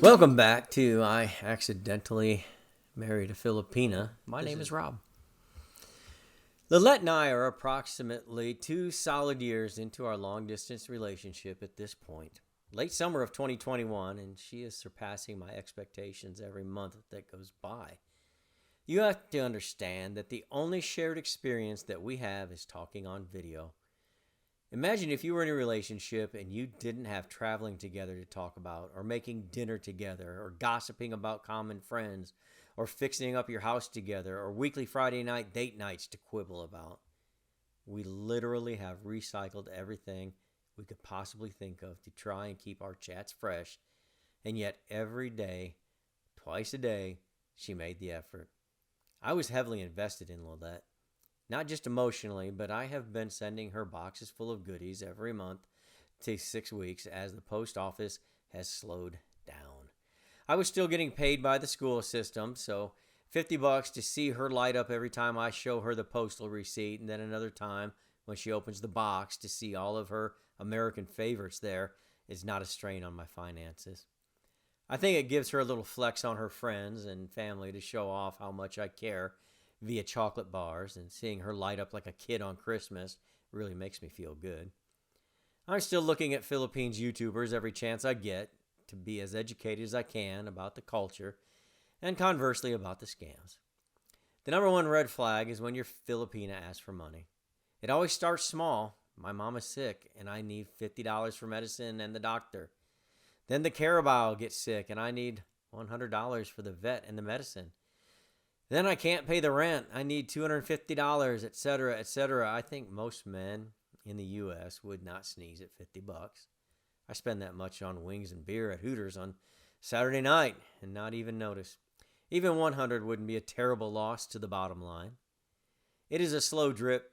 Welcome back to I Accidentally Married a Filipina. My name is Rob. Lillette and I are approximately 2 solid years into our long distance relationship at this point. Late summer of 2021, and she is surpassing my expectations every month that goes by. You have to understand that the only shared experience that we have is talking on video. Imagine if you were in a relationship and you didn't have traveling together to talk about, or making dinner together, or gossiping about common friends, or fixing up your house together, or weekly Friday night date nights to quibble about. We literally have recycled everything we could possibly think of to try and keep our chats fresh, and yet every day, twice a day, she made the effort. I was heavily invested in Lillette. Not just emotionally, but I have been sending her boxes full of goodies every month to 6 weeks as the post office has slowed down. I was still getting paid by the school system, so $50 to see her light up every time I show her the postal receipt, and then another time when she opens the box to see all of her American favorites there is not a strain on my finances. I think it gives her a little flex on her friends and family to show off how much I care via chocolate bars, and seeing her light up like a kid on Christmas really makes me feel good. I'm still looking at Philippines YouTubers every chance I get to be as educated as I can about the culture, and conversely about the scams. The number one red flag is when your Filipina asks for money. It always starts small. My mom is sick and I need $50 for medicine and the doctor. Then the Carabao gets sick and I need $100 for the vet and the medicine. Then I can't pay the rent. I need $250, etc., etc. I think most men in the U.S. would not sneeze at $50. I spend that much on wings and beer at Hooters on Saturday night and not even notice. Even 100 wouldn't be a terrible loss to the bottom line. It is a slow drip,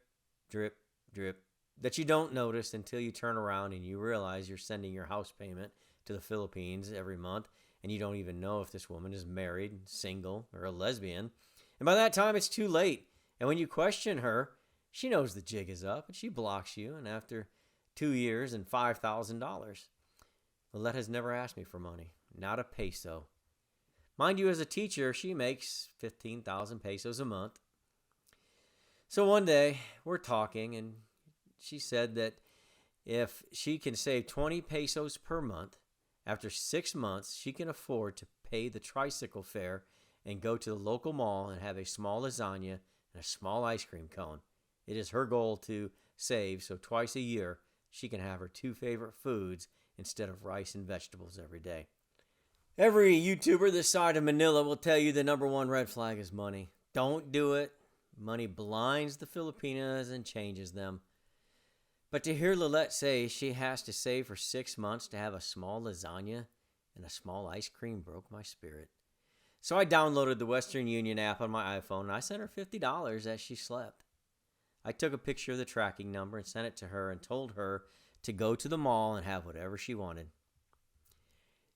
drip, drip that you don't notice until you turn around and you realize you're sending your house payment to the Philippines every month, and you don't even know if this woman is married, single, or a lesbian. And by that time, it's too late. And when you question her, she knows the jig is up, and she blocks you. And after 2 years and $5,000, Lillette has never asked me for money, not a peso. Mind you, as a teacher, she makes 15,000 pesos a month. So one day, we're talking, and she said that if she can save 20 pesos per month, after 6 months, she can afford to pay the tricycle fare and go to the local mall and have a small lasagna and a small ice cream cone. It is her goal to save, so twice a year she can have her 2 favorite foods instead of rice and vegetables every day. Every YouTuber this side of Manila will tell you the number one red flag is money. Don't do it. Money blinds the Filipinas and changes them. But to hear Lillette say she has to save for 6 months to have a small lasagna and a small ice cream broke my spirit. So I downloaded the Western Union app on my iPhone and I sent her $50 as she slept. I took a picture of the tracking number and sent it to her and told her to go to the mall and have whatever she wanted.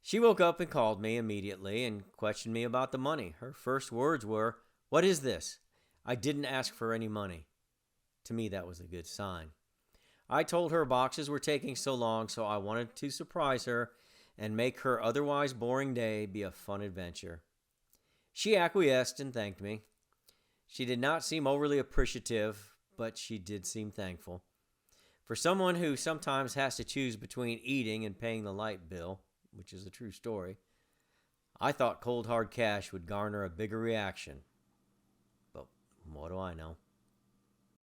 She woke up and called me immediately and questioned me about the money. Her first words were, "What is this? I didn't ask for any money." To me, that was a good sign. I told her boxes were taking so long, so I wanted to surprise her and make her otherwise boring day be a fun adventure. She acquiesced and thanked me. She did not seem overly appreciative, but she did seem thankful. For someone who sometimes has to choose between eating and paying the light bill, which is a true story, I thought cold hard cash would garner a bigger reaction. But what do I know?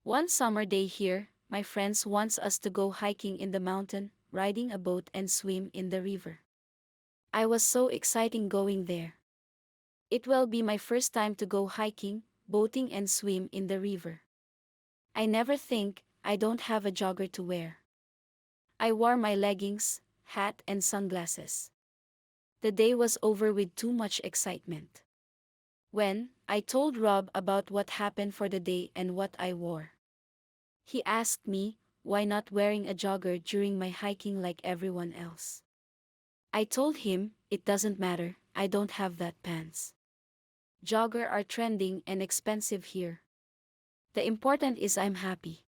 One summer day here, my friends wants us to go hiking in the mountain, riding a boat and swim in the river. I was so excited going there. It will be my first time to go hiking, boating and swim in the river. I never think I don't have a jogger to wear. I wore my leggings, hat and sunglasses. The day was over with too much excitement. When I told Rob about what happened for the day and what I wore, he asked me why not wearing a jogger during my hiking like everyone else. I told him it doesn't matter, I don't have that pants. Jogger are trending and expensive here. The important is I'm happy.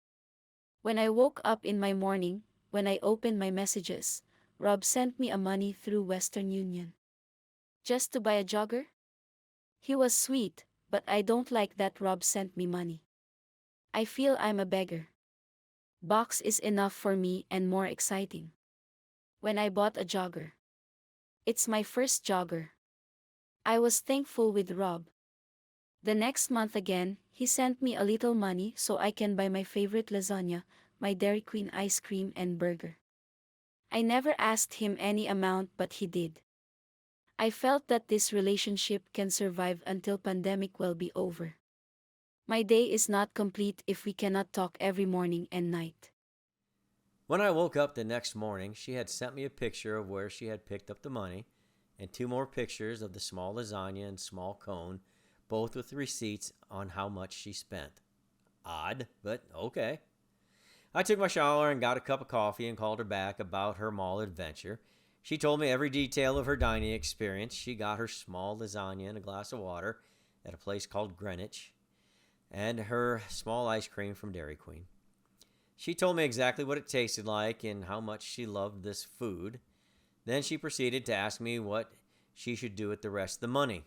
When I woke up in my morning, when I opened my messages, Rob sent me a money through Western Union. Just to buy a jogger? He was sweet, but I don't like that Rob sent me money. I feel I'm a beggar. Box is enough for me and more exciting. When I bought a jogger. It's my first jogger. I was thankful with Rob. The next month again, he sent me a little money so I can buy my favorite lasagna, my Dairy Queen ice cream and burger. I never asked him any amount but he did. I felt that this relationship can survive until pandemic will be over. My day is not complete if we cannot talk every morning and night. When I woke up the next morning, she had sent me a picture of where she had picked up the money and two more pictures of the small lasagna and small cone, both with receipts on how much she spent. Odd, but okay. I took my shower and got a cup of coffee and called her back about her mall adventure. She told me every detail of her dining experience. She got her small lasagna and a glass of water at a place called Greenwich, and her small ice cream from Dairy Queen. She told me exactly what it tasted like and how much she loved this food. Then she proceeded to ask me what she should do with the rest of the money.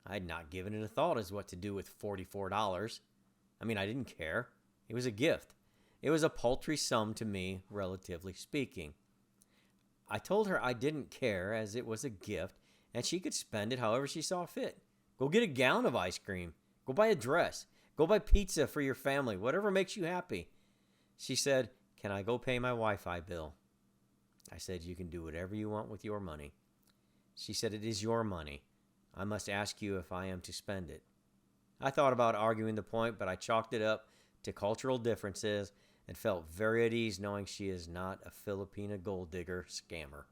I had not given it a thought as what to do with $44. I didn't care. It was a gift. It was a paltry sum to me, relatively speaking. I told her I didn't care as it was a gift and she could spend it however she saw fit. Go get a gallon of ice cream. Go buy a dress. Go buy pizza for your family, whatever makes you happy. She said, "Can I go pay my Wi-Fi bill?" I said, "You can do whatever you want with your money." She said, "It is your money. I must ask you if I am to spend it." I thought about arguing the point, but I chalked it up to cultural differences and felt very at ease knowing she is not a Filipina gold digger scammer.